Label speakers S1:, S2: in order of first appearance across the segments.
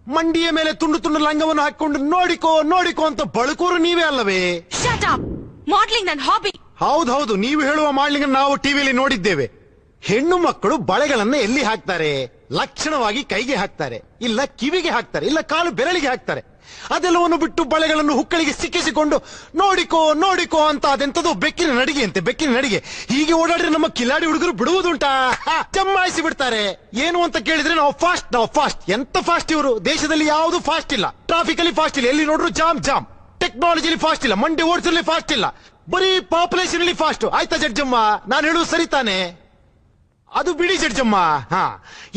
S1: ಮಂಡಿಯ ಮೇಲೆ ತುಂಡು ತುಂಡು ಲಂಗವನ್ನು ಹಾಕೊಂಡು ನೋಡಿಕೋ ನೋಡಿಕೋ ಅಂತ ಬಳುಕೋರು ನೀವೇ ಅಲ್ಲವೇ?
S2: Shut up. ಮಾಡ್ಲಿಂಗ್ ನನ್ನ ಹಾಬಿ.
S1: ಹೌದೌದು, ನೀವು ಹೇಳುವ ಮಾಡ್ಲಿಂಗ್ ನಾವು ಟಿವಿಯಲ್ಲಿ ನೋಡಿದ್ದೇವೆ. ಹೆಣ್ಣು ಮಕ್ಕಳು ಬಳೆಗಳನ್ನ ಎಲ್ಲಿ ಹಾಕ್ತಾರೆ? ಲಕ್ಷಣವಾಗಿ ಕೈಗೆ ಹಾಕ್ತಾರೆ, ಇಲ್ಲ ಕಿವಿಗೆ ಹಾಕ್ತಾರೆ, ಇಲ್ಲ ಕಾಲು ಬೆರಳಿಗೆ ಹಾಕ್ತಾರೆ. ಅದೆಲ್ಲವನ್ನು ಬಿಟ್ಟು ಬಳೆಗಳನ್ನು ಹುಕ್ಕಳಿಗೆ ಸಿಕ್ಕಿಸಿಕೊಂಡು ನೋಡಿಕೋ ನೋಡಿಕೋ ಅಂತ ಅದೆಂತದೋ ಬೆಕ್ಕಿನ ನಡಿಗೆ ಅಂತೆ, ಬೆಕ್ಕಿನ ನಡಿಗೆ. ಹೀಗೆ ಓಡಾಡ್ರೆ ನಮ್ಮ ಕಿಲಾಡಿ ಹುಡುಗರು ಬಿಡುವುದುಂಟಾ? ಜಮಾಯಿಸಿ ಬಿಡ್ತಾರೆ. ಏನು ಅಂತ ಕೇಳಿದ್ರೆ ನಾವು ಫಾಸ್ಟ್. ಎಂತ ಫಾಸ್ಟ್ ಇವರು? ದೇಶದಲ್ಲಿ ಯಾವುದು ಫಾಸ್ಟ್ ಇಲ್ಲ. ಟ್ರಾಫಿಕ್ ಅಲ್ಲಿ ಫಾಸ್ಟ್ ಇಲ್ಲ, ಎಲ್ಲಿ ನೋಡ್ರು ಜಾಮ್. ಟೆಕ್ನಾಲಜಿಲಿ ಫಾಸ್ಟ್ ಇಲ್ಲ, ಮಂಡಿ ಓಡಿಸಲಿ ಫಾಸ್ಟ್ ಇಲ್ಲ, ಬರೀ ಪಾಪ್ಯುಲೇಷನ್ ಅಲ್ಲಿ ಫಾಸ್ಟ್. ಆಯ್ತಾ ಜಡ್ಜಮ್ಮ, ನಾನು ಹೇಳುದು ಸರಿ ತಾನೆ? ಅದು ಬಿಡಿ ಜಡ್ಜಮ್ಮ.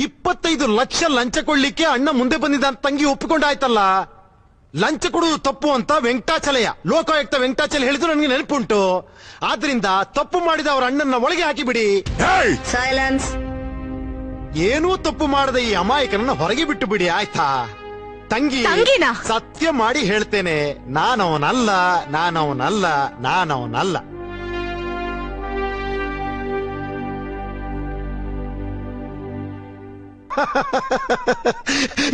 S1: 25 ಲಕ್ಷ ಲಂಚ ಕೊಡ್ಲಿಕ್ಕೆ ಅಣ್ಣ ಮುಂದೆ ಬಂದಿದ್ದ ಅಂತ ತಂಗಿ ಒಪ್ಪಿಕೊಂಡಾಯ್ತಲ್ಲ. ಲಂಚ ಕೊಡುವುದು ತಪ್ಪು ಅಂತ ವೆಂಕಟಾಚಲಯ, ಲೋಕಾಯುಕ್ತ ವೆಂಕಟಾಚಲ ಹೇಳಿದ್ರು ನನಗೆ ನೆನಪುಂಟು. ಆದ್ರಿಂದ ತಪ್ಪು ಮಾಡಿದ ಅವರ ಅಣ್ಣನ ಒಳಗೆ ಹಾಕಿಬಿಡಿ.
S3: ಸೈಲೆನ್ಸ್.
S1: ಏನೂ ತಪ್ಪು ಮಾಡದ ಈ ಅಮಾಯಕನನ್ನ ಹೊರಗೆ ಬಿಟ್ಟು ಬಿಡಿ ಆಯ್ತಾ? ತಂಗಿ, ಸತ್ಯ ಮಾಡಿ ಹೇಳ್ತೇನೆ, ನಾನವನಲ್ಲ.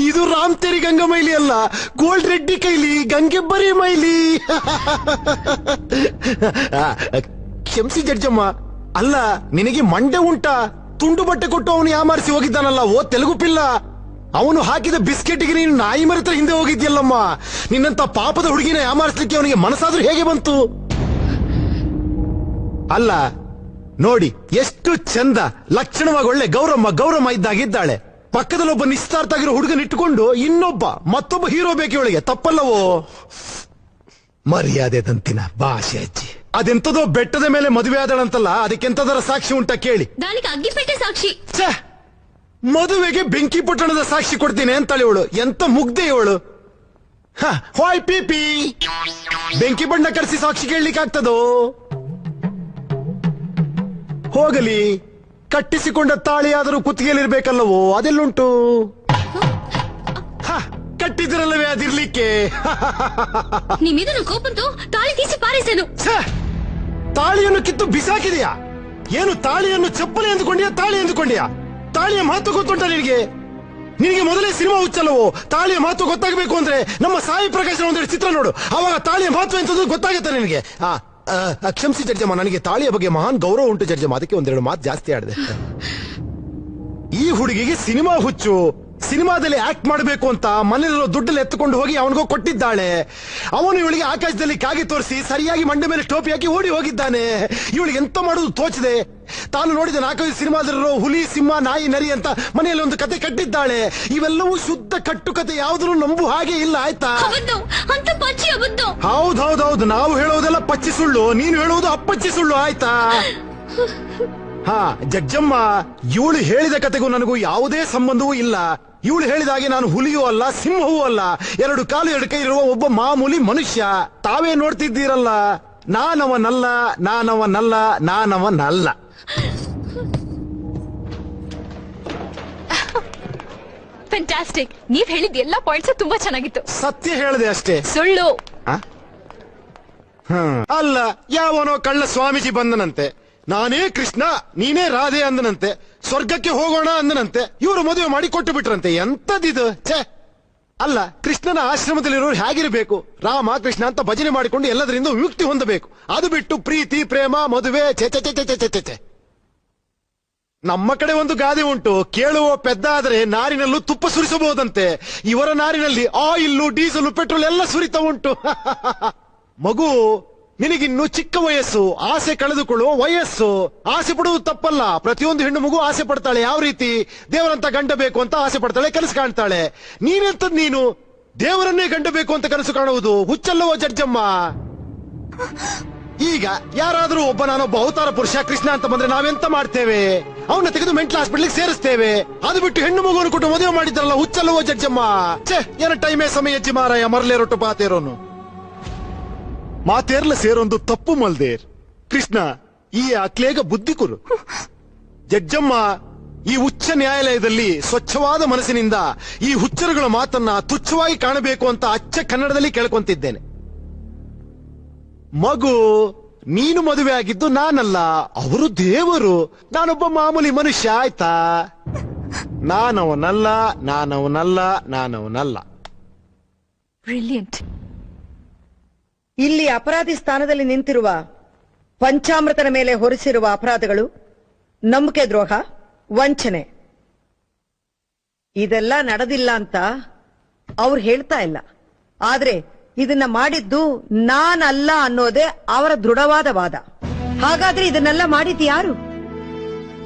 S1: ಇದು ರಾಮ್ ತೆರಿ ಗಂಗಾ ಮೈಲಿ ಅಲ್ಲ, ಗೋಲ್ಡ್ ರೆಡ್ಡಿ ಕೈಲಿ ಗಂಗೆಬ್ಬರಿ ಮೈಲಿ. ಕ್ಷಮಿಸಿ ಜಡ್ಜಮ್ಮ. ಅಲ್ಲ, ನಿನಗೆ ಮಂಡೆ ಉಂಟಾ? ತುಂಡು ಬಟ್ಟೆ ಕೊಟ್ಟು ಅವನು ಯಾಮಾರಿಸಿ ಹೋಗಿದ್ದಾನಲ್ಲ, ಓ ತೆಲುಗು ಪಿಲ್ಲ. ಅವನು ಹಾಕಿದ ಬಿಸ್ಕೆಟ್ಗೆ ನೀನು ನಾಯಿ ಮರಿತರ ಹಿಂದೆ ಹೋಗಿದ್ಯಲ್ಲಮ್ಮ. ನಿನ್ನಂತ ಪಾಪದ ಹುಡುಗಿನ ಯಾಮಾರಿಸ್ಲಿಕ್ಕೆ ಅವನಿಗೆ ಮನಸ್ಸಾದ್ರೂ ಹೇಗೆ ಬಂತು? ಅಲ್ಲ ನೋಡಿ, ಎಷ್ಟು ಚಂದ ಲಕ್ಷಣವಾಗಿ ಒಳ್ಳೆ ಗೌರಮ್ಮ ಇದ್ದಾಗಿದ್ದಾಳೆ. ಪಕ್ಕದಲ್ಲೊಬ್ಬ ನಿಶ್ಚಿತಾರ್ಥ ಆಗಿರೋ ಹುಡುಗನ ಇಟ್ಟುಕೊಂಡು ಮತ್ತೊಬ್ಬ ಹೀರೋ ಬೇಕು ಇವಳಿಗೆ, ತಪ್ಪಲ್ಲವೋ? ಮರ್ಯಾದೆ ದಂತಿನ ಭಾಷೆ ಅಜ್ಜಿ. ಅದೆಂತದೋ ಬೆಟ್ಟದ ಮೇಲೆ ಮದುವೆ ಆದಳಂತಲ್ಲ, ಅದಕ್ಕೆಂತದರ ಸಾಕ್ಷಿ ಉಂಟಾ ಕೇಳಿ?
S2: ಅಗ್ಗಿಪೆಟ್ಟೆ ಸಾಕ್ಷಿ.
S1: ಮದುವೆಗೆ ಬೆಂಕಿ ಪಟ್ಟಣದ ಸಾಕ್ಷಿ ಕೊಡ್ತೀನಿ ಅಂತಾಳೆ ಇವಳು. ಎಂತ ಮುಗ್ದೆ ಇವಳು. ಹಾಯ್ ಪೀಪಿ, ಬೆಂಕಿ ಬಣ್ಣ ಕರೆಸಿ ಸಾಕ್ಷಿ ಕೇಳಲಿಕ್ಕೆ ಆಗ್ತದೋ? ಹೋಗಲಿ, ಕಟ್ಟಿಸಿಕೊಂಡ ತಾಳಿಯಾದರೂ ಕುತ್ತಿಗೆಯಲ್ಲಿರ್ಬೇಕಲ್ಲವೋ? ಅದೆಲ್ಲುಂಟು. ಕಟ್ಟಿದ್ರಲ್ಲವೇ ಅದಿರ್ಲಿಕ್ಕೆ.
S2: ನಿಮ್ಮಿದನ್ನು ಕೋಪಂತು ತಾಳಿ ತೀಸಿ ಪಾರಿಸೇನು.
S1: ತಾಳಿಯನ್ನು ಕಿತ್ತು ಬಿಸಾಕಿದೆಯಾ? ಏನು ತಾಳಿಯನ್ನು ಚಪ್ಪಲಿ ಎಂದುಕೊಂಡಿಯಾ, ತಾಳಿ ಎಂದುಕೊಂಡಿಯಾ? ತಾಳಿಯ ಮಹತ್ವ ಗೊತ್ತುಂಟ ನಿನಗೆ ಮೊದಲೇ ಸಿನಿಮಾ ಹುಚ್ಚಲ್ಲವೋ? ತಾಳಿಯ ಮಹತ್ವ ಗೊತ್ತಾಗಬೇಕು ಅಂದ್ರೆ ನಮ್ಮ ಸಾಯಿ ಪ್ರಕಾಶ್ ಒಂದೆರಡು ಚಿತ್ರ ನೋಡು, ಅವಾಗ ತಾಳಿಯ ಮಹತ್ವ ಎಂತದ್ದು ಗೊತ್ತಾಗುತ್ತೆ ನಿನಗೆ. ಕ್ಷಮಿಸಿ ಜಡ್ಜಮ್ಮ, ನನಗೆ ತಾಳಿಯ ಬಗ್ಗೆ ಮಹಾನ್ ಗೌರವ ಉಂಟು ಜಡ್ಜಮ್ಮ, ಅದಕ್ಕೆ ಒಂದೆರಡು ಮಾತು ಜಾಸ್ತಿ ಆಡಿದೆ. ಈ ಹುಡುಗಿಗೆ ಸಿನಿಮಾ ಹುಚ್ಚು. ಸಿನಿಮಾದಲ್ಲಿ ಆಕ್ಟ್ ಮಾಡಬೇಕು ಅಂತ ಮನೆಯಲ್ಲಿರೋ ದುಡ್ಡಲ್ಲಿ ಎತ್ತುಕೊಂಡು ಹೋಗಿ ಅವನಿಗೋ ಕೊಟ್ಟಿದ್ದಾಳೆ. ಅವನು ಇವಳಿಗೆ ಆಕಾಶದಲ್ಲಿ ಕಾಗಿ ತೋರಿಸಿ ಸರಿಯಾಗಿ ಮಂಡೆ ಮೇಲೆ ಟೋಪಿ ಹಾಕಿ ಓಡಿ ಹೋಗಿದ್ದಾನೆ. ಇವಳಿಗೆ ಎಂತ ಮಾಡುದು ತೋಚದೆ. ತಾನು ನೋಡಿದ 4-5 ಸಿನಿಮಾದಲ್ಲಿರೋ ಹುಲಿ, ಸಿಂಹ, ನಾಯಿ, ನರಿ ಅಂತ ಮನೆಯಲ್ಲಿ ಒಂದು ಕತೆ ಕಟ್ಟಿದ್ದಾಳೆ. ಇವೆಲ್ಲವೂ ಶುದ್ಧ ಕಟ್ಟುಕತೆ, ಯಾವುದನ್ನು ನಂಬು ಹಾಗೆ ಇಲ್ಲ ಆಯ್ತಾ? ಹೌದೌದೌದು, ನಾವು ಹೇಳೋದೆಲ್ಲ ಪಚ್ಚಿ ಸುಳ್ಳು, ನೀನು ಹೇಳುವುದು ಅಪ್ಪಚ್ಚಿ ಸುಳ್ಳು ಆಯ್ತಾ? ಜಗ್ಜಮ್ಮ, ಇವಳು ಹೇಳಿದ ಕತೆಗೂ ನನಗೂ ಯಾವುದೇ ಸಂಬಂಧವೂ ಇಲ್ಲ. ಇವಳು ಹೇಳಿದ ಹಾಗೆ ನಾನು ಹುಲಿಯೂ ಅಲ್ಲ, ಸಿಂಹವೂ ಅಲ್ಲ, 2 ಕಾಲು 2 ಕೈ ಇರುವ ಒಬ್ಬ ಮಾಮೂಲಿ ಮನುಷ್ಯ. ತಾವೇ ನೋಡ್ತಿದ್ದೀರಲ್ಲ, ನಾನವನಲ್ಲ.
S2: ಫ್ಯಾಂಟಾಸ್ಟಿಕ್. ನೀವ್ ಹೇಳಿದ ಎಲ್ಲಾ ಪಾಯಿಂಟ್ಸ್ ತುಂಬಾ ಚೆನ್ನಾಗಿತ್ತು.
S1: ಸತ್ಯ ಹೇಳಿದೆ ಅಷ್ಟೇ,
S2: ಸುಳ್ಳು
S1: ಅಲ್ಲ. ಯಾವನೋ ಕಳ್ಳ ಸ್ವಾಮೀಜಿ ಬಂದನಂತೆ, ನಾನೇ ಕೃಷ್ಣ ನೀನೇ ರಾಧೆ ಅಂದನಂತೆ, ಸ್ವರ್ಗಕ್ಕೆ ಹೋಗೋಣ ಅಂದನಂತೆ. ಇವರು ಮದುವೆ ಮಾಡಿ ಕೊಟ್ಟು ಬಿಟ್ರಂತೆ. ಎಂತದಿದು? ಅಲ್ಲ, ಕೃಷ್ಣನ ಆಶ್ರಮದಲ್ಲಿರೋರು ಹೇಗಿರಬೇಕು? ರಾಮ ಕೃಷ್ಣ ಅಂತ ಭಜನೆ ಮಾಡಿಕೊಂಡು ಎಲ್ಲದರಿಂದ ವಿಮುಕ್ತಿ ಹೊಂದಬೇಕು. ಅದು ಬಿಟ್ಟು ಪ್ರೀತಿ, ಪ್ರೇಮ, ಮದುವೆ, ಚೆ. ನಮ್ಮ ಕಡೆ ಒಂದು ಗಾದೆ ಉಂಟು, ಕೇಳುವ ಪೆದ್ದ ಆದರೆ ನಾರಿನಲ್ಲೂ ತುಪ್ಪ ಸುರಿಸಬಹುದಂತೆ. ಇವರ ನಾರಿನಲ್ಲಿ ಆಯಿಲ್, ಡೀಸೆಲ್, ಪೆಟ್ರೋಲ್ ಎಲ್ಲ ಸುರಿತಾ ಉಂಟು. ಮಗು, ನಿನಗಿನ್ನು ಚಿಕ್ಕ ವಯಸ್ಸು, ಆಸೆ ಕಳೆದುಕೊಳ್ಳುವ ವಯಸ್ಸು. ಆಸೆ ಪಡುವುದು ತಪ್ಪಲ್ಲ. ಪ್ರತಿಯೊಂದು ಹೆಣ್ಣು ಮಗು ಆಸೆ ಪಡ್ತಾಳೆ. ಯಾವ ರೀತಿ? ದೇವರಂತ ಗಂಡ ಬೇಕು ಅಂತ ಆಸೆ ಪಡ್ತಾಳೆ, ಕನಸು ಕಾಣ್ತಾಳೆ. ನೀನೆಂತದ್ ನೀನು ದೇವರನ್ನೇ ಗಂಡ ಬೇಕು ಅಂತ ಕನಸು ಕಾಣುವುದು ಹುಚ್ಚಲ್ಲವೋ ಜಡ್ಜಮ್ಮ? ಈಗ ಯಾರಾದ್ರೂ ಒಬ್ಬ ನಾನೊಬ್ಬ ಅವತಾರ ಪುರುಷ ಕೃಷ್ಣ ಅಂತ ಬಂದ್ರೆ ನಾವೆಂತ ಮಾಡ್ತೇವೆ? ಅವನ್ನ ತೆಗೆದು ಮೆಂಟಲ್ ಹಾಸ್ಪಿಟಲ್ ಸೇರಿಸ್ತೇವೆ. ಅದು ಬಿಟ್ಟು ಹೆಣ್ಣು ಮಗುವನ್ನು ಕೊಟ್ಟು ಮದುವೆ ಮಾಡಿದ್ರಲ್ಲ, ಹುಚ್ಚಲ್ಲವೋ ಜಡ್ಜಮ್ಮ? ಏನ ಟೈಮೇ ಸಮಯ ಅಜ್ಜಿ ಮಾರಾಯ, ಮರಲೇರೊಟ್ಟು ಪಾತೇರೋನು ಮಾತೇರ್ಲ ಸೇರೊಂದು ತಪ್ಪು ಮಲ್ದೇರ್. ಕೃಷ್ಣ ಈ ಅಕ್ಲೇಗ ಬುದ್ಧಿ ಕುರು. ಜಡ್ಜಮ್ಮ, ಈ ಉಚ್ಚ ನ್ಯಾಯಾಲಯದಲ್ಲಿ ಸ್ವಚ್ಛವಾದ ಮನಸ್ಸಿನಿಂದ ಈ ಹುಚ್ಚರುಗಳ ಮಾತನ್ನ ತುಚ್ಛವಾಗಿ ಕಾಣಬೇಕು ಅಂತ ಅಚ್ಚ ಕನ್ನಡದಲ್ಲಿ ಕೇಳ್ಕೊಂತಿದ್ದೇನೆ. ಮಗು, ನೀನು ಮದುವೆ ಆಗಿದ್ದು ನಾನಲ್ಲ, ಅವರು ದೇವರು, ನಾನೊಬ್ಬ ಮಾಮೂಲಿ ಮನುಷ್ಯ ಆಯ್ತಾ? ನಾನವನಲ್ಲ ನಾನವನಲ್ಲ ನಾನವನಲ್ಲ.
S2: ಬ್ರಿಲಿಯಂಟ್.
S3: ಇಲ್ಲಿ ಅಪರಾಧಿ ಸ್ಥಾನದಲ್ಲಿ ನಿಂತಿರುವ ಪಂಚಾಮೃತನ ಮೇಲೆ ಹೊರಿಸಿರುವ ಅಪರಾಧಗಳು ನಂಬಿಕೆ ದ್ರೋಹ, ವಂಚನೆ. ಇದೆಲ್ಲ ನಡೆದಿಲ್ಲ ಅಂತ ಅವ್ರು ಹೇಳ್ತಾ ಇಲ್ಲ. ಆದ್ರೆ ಇದನ್ನ ಮಾಡಿದ್ದು ನಾನಲ್ಲ ಅನ್ನೋದೇ ಅವರ ದೃಢವಾದ ವಾದ. ಹಾಗಾದ್ರೆ ಇದನ್ನೆಲ್ಲ ಮಾಡಿದ್ದು ಯಾರು?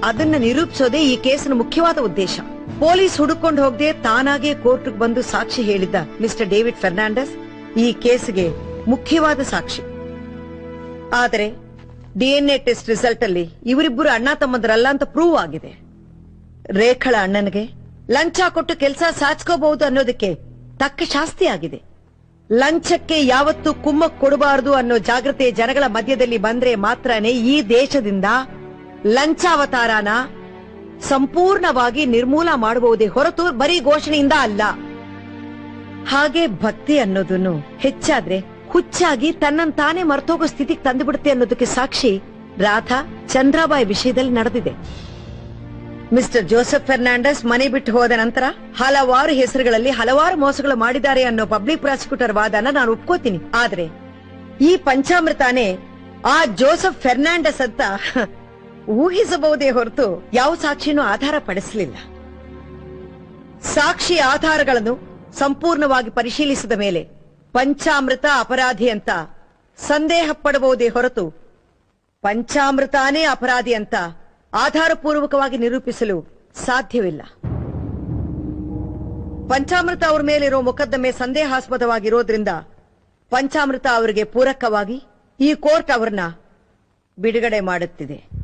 S3: ಅದನ್ನ ನಿರೂಪಿಸೋದೇ ಈ ಕೇಸಿನ ಮುಖ್ಯವಾದ ಉದ್ದೇಶ. ಪೊಲೀಸ್ ಹುಡುಕೊಂಡು ಹೋಗದೆ ತಾನಾಗೆ ಕೋರ್ಟ್ಗೆ ಬಂದು ಸಾಕ್ಷಿ ಹೇಳಿದ್ದ ಮಿಸ್ಟರ್ ಡೇವಿಡ್ ಫೆರ್ನಾಂಡಸ್ ಈ ಕೇಸ್ಗೆ ಮುಖ್ಯವಾದ ಸಾಕ್ಷಿ. ಆದರೆ ಡಿಎನ್ಎ ಟೆಸ್ಟ್ ರಿಸಲ್ಟ್ ಅಲ್ಲಿ ಇವರಿಬ್ಬರು ಅಣ್ಣ ತಮ್ಮಂದರಲ್ಲ ಅಂತ ಪ್ರೂವ್ ಆಗಿದೆ. ರೇಖಳ ಅಣ್ಣನಿಗೆ ಲಂಚ ಕೊಟ್ಟು ಕೆಲಸ ಸಾಧಿಸ್ಕೋಬಹುದು ಅನ್ನೋದಕ್ಕೆ ತಕ್ಕ ಶಾಸ್ತಿ ಆಗಿದೆ. ಲಂಚಕ್ಕೆ ಯಾವತ್ತೂ ಕುಮ್ಮಕ್ ಕೊಡಬಾರದು ಅನ್ನೋ ಜಾಗೃತಿ ಜನಗಳ ಮಧ್ಯದಲ್ಲಿ ಬಂದ್ರೆ ಮಾತ್ರನೇ ಈ ದೇಶದಿಂದ ಲಂಚಾವತಾರನ ಸಂಪೂರ್ಣವಾಗಿ ನಿರ್ಮೂಲ ಮಾಡಬಹುದೇ ಹೊರತು ಬರೀ ಘೋಷಣೆಯಿಂದ ಅಲ್ಲ. ಹಾಗೆ ಭಕ್ತಿ ಅನ್ನೋದನ್ನು ಹೆಚ್ಚಾದ್ರೆ ಹುಚ್ಚಾಗಿ ತನ್ನಂತಾನೇ ಮರ್ತೋಗೋ ಸ್ಥಿತಿಗೆ ತಂದುಬಿಡುತ್ತೆ ಅನ್ನೋದಕ್ಕೆ ಸಾಕ್ಷಿ ರಾಧಾ ಚಂದ್ರಾಬಾಯಿ ವಿಷಯದಲ್ಲಿ ನಡೆದಿದೆ. ಮಿಸ್ಟರ್ ಜೋಸೆಫ್ ಫೆರ್ನಾಂಡಸ್ ಮನೆ ಬಿಟ್ಟು ಹೋದ ನಂತರ ಹಲವಾರು ಹೆಸರುಗಳಲ್ಲಿ ಹಲವಾರು ಮೋಸಗಳು ಮಾಡಿದ್ದಾರೆ ಅನ್ನೋ ಪಬ್ಲಿಕ್ ಪ್ರಾಸಿಕ್ಯೂಟರ್ ವಾದನ ನಾನು ಒಪ್ಕೋತೀನಿ. ಆದ್ರೆ ಈ ಪಂಚಾಮೃತಾನೇ ಆ ಜೋಸೆಫ್ ಫೆರ್ನಾಂಡಸ್ ಅಂತ ಊಹಿಸಬಹುದೇ ಹೊರತು ಯಾವ ಸಾಕ್ಷಿನೂ ಆಧಾರ ಪಡಿಸಲಿಲ್ಲ. ಸಾಕ್ಷಿ ಆಧಾರಗಳನ್ನು ಸಂಪೂರ್ಣವಾಗಿ ಪರಿಶೀಲಿಸಿದ ಮೇಲೆ ಪಂಚಾಮೃತ ಅಪರಾಧಿ ಅಂತ ಸಂದೇಹ ಪಡಬಹುದೇ ಹೊರತು ಪಂಚಾಮೃತಾನೇ ಅಪರಾಧಿ ಅಂತ ಆಧಾರಪೂರ್ವಕವಾಗಿ ನಿರೂಪಿಸಲು ಸಾಧ್ಯವಿಲ್ಲ. ಪಂಚಾಮೃತ ಅವರ ಮೇಲಿರೋ ಮೊಕದ್ದಮೆ ಸಂದೇಹಾಸ್ಪದವಾಗಿರೋದ್ರಿಂದ ಪಂಚಾಮೃತ ಅವರಿಗೆ ಪೂರಕವಾಗಿ ಈ ಕೋರ್ಟ್ ಅವರನ್ನ ಬಿಡುಗಡೆ ಮಾಡುತ್ತಿದೆ.